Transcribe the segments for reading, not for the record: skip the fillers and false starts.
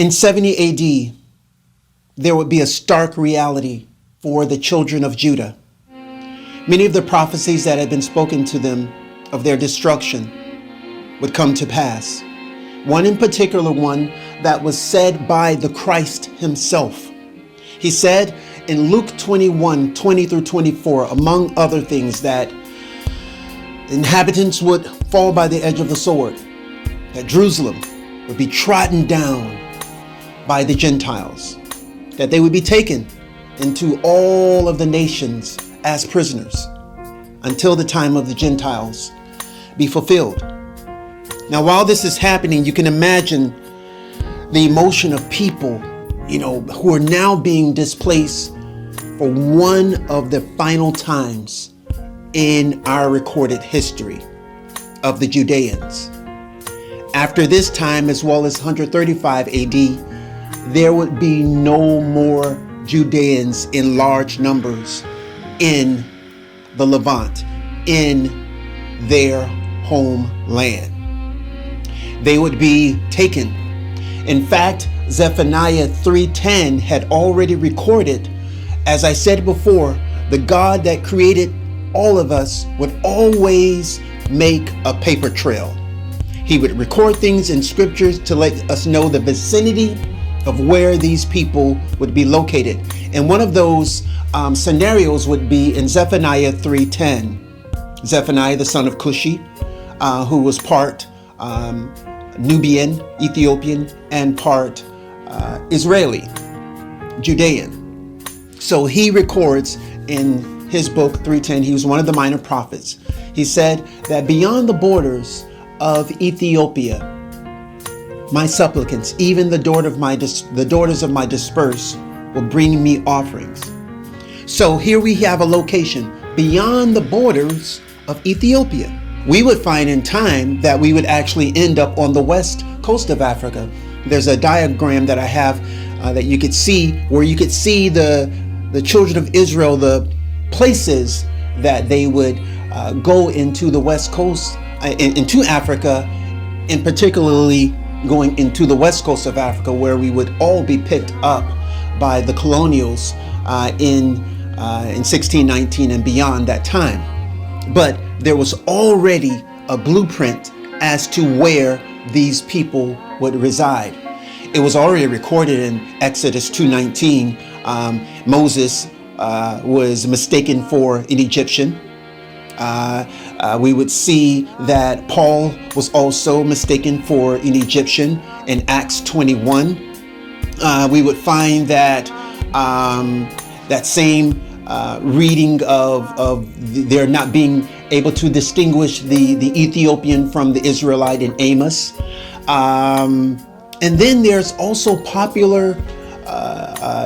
In 70 AD, there would be a stark reality for the children of Judah. Many of the prophecies that had been spoken to them of their destruction would come to pass. One in particular, one that was said by the Christ himself. He said in Luke 21, 20 through 24, among other things, that inhabitants would fall by the edge of the sword, that Jerusalem would be trodden down by the Gentiles, that they would be taken into all of the nations as prisoners until the time of the Gentiles be fulfilled. Now, while this is happening, you can imagine the emotion of people, who are now being displaced for one of the final times in our recorded history of the Judeans. After this time, as well as 135 AD, there would be no more Judeans in large numbers in the Levant, in their homeland. They would be taken. In fact, Zephaniah 3:10 had already recorded, as I said before, the God that created all of us would always make a paper trail. He would record things in scriptures to let us know the vicinity of where these people would be located. And one of those scenarios would be in Zephaniah 3:10. Zephaniah, the son of Cushi, who was part Nubian, Ethiopian, and part Israeli, Judean. So he records in his book 3:10, he was one of the minor prophets. He said that beyond the borders of Ethiopia, my supplicants, even the daughters of my dispersed, will bring me offerings. So here we have a location beyond the borders of Ethiopia. We would find in time that we would actually end up on the west coast of Africa. There's a diagram that I have that you could see, where you could see the children of Israel, the places that they would go into the west coast, into Africa, and particularly going into the west coast of Africa, where we would all be picked up by the colonials in 1619 and beyond that time. But there was already a blueprint as to where these people would reside. It was already recorded in Exodus 2:19. Moses was mistaken for an Egyptian. We would see that Paul was also mistaken for an Egyptian in Acts 21. We would find that that same reading of their not being able to distinguish the Ethiopian from the Israelite in Amos. And then there's also popular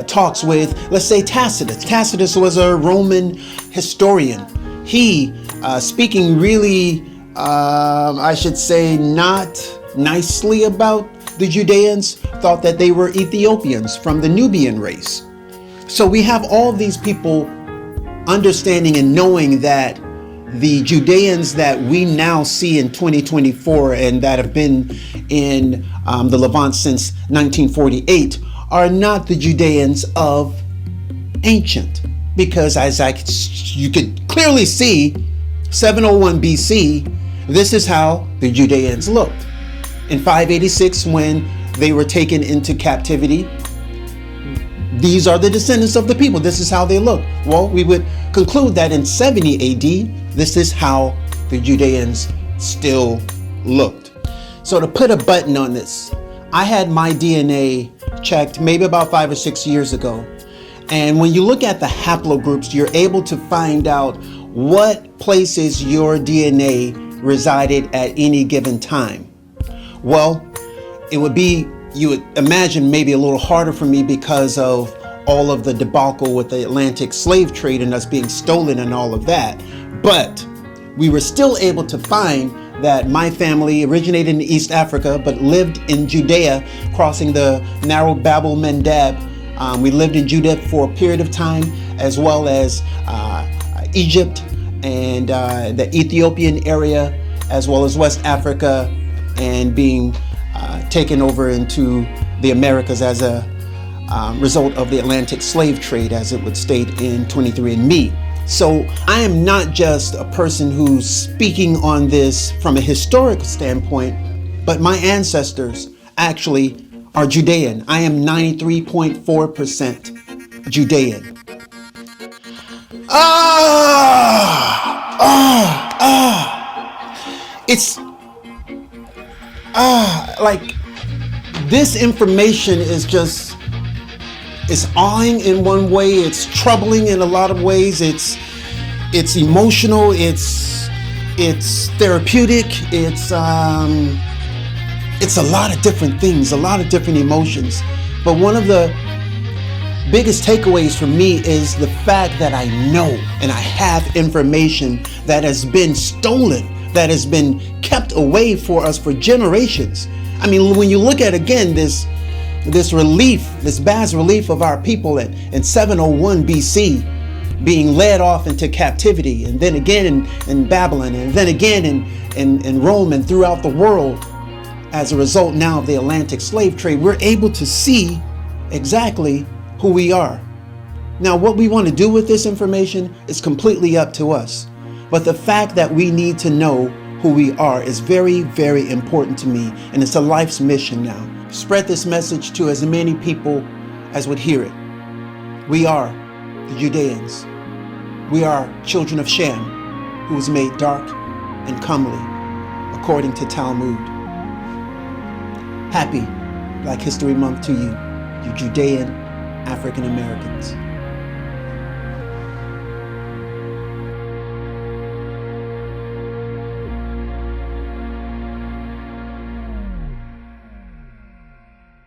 talks with, let's say, Tacitus. Tacitus was a Roman historian. He, speaking really, I should say, not nicely about the Judeans, thought that they were Ethiopians from the Nubian race. So we have all these people understanding and knowing that the Judeans that we now see in 2024 and that have been in the Levant since 1948 are not the Judeans of ancient. Because as you could clearly see, 701 BC, this is how the Judeans looked. In 586, when they were taken into captivity, these are the descendants of the people. This is how they look. Well, we would conclude that in 70 AD, this is how the Judeans still looked. So to put a button on this, I had my DNA checked maybe about 5 or 6 years ago. And when you look at the haplogroups, you're able to find out what places your DNA resided at any given time. Well, it would be, you would imagine, maybe a little harder for me because of all of the debacle with the Atlantic slave trade and us being stolen and all of that. But we were still able to find that my family originated in East Africa, but lived in Judea, crossing the narrow Bab el-Mandeb. We lived in Judea for a period of time, as well as Egypt and the Ethiopian area, as well as West Africa, and being taken over into the Americas as a result of the Atlantic slave trade, as it would state in 23andMe. So I am not just a person who's speaking on this from a historical standpoint, but my ancestors actually are Judean. I am 93.4% Judean. It's like this information is just, it's awing in one way, it's troubling in a lot of ways, it's emotional, it's therapeutic, it's a lot of different things, a lot of different emotions. But one of the biggest takeaways for me is the fact that I know and I have information that has been stolen, that has been kept away for us for generations. I mean, when you look at, again, this relief, this bas relief of our people in 701 BC being led off into captivity, and then again in Babylon, and then again in Rome and throughout the world as a result now of the Atlantic slave trade, we're able to see exactly who we are. Now, what we want to do with this information is completely up to us. But the fact that we need to know who we are is very, very important to me, and it's a life's mission now. Spread this message to as many people as would hear it. We are the Judeans. We are children of Shem, who was made dark and comely, according to Talmud. Happy Black History Month to you, you Judean African Americans.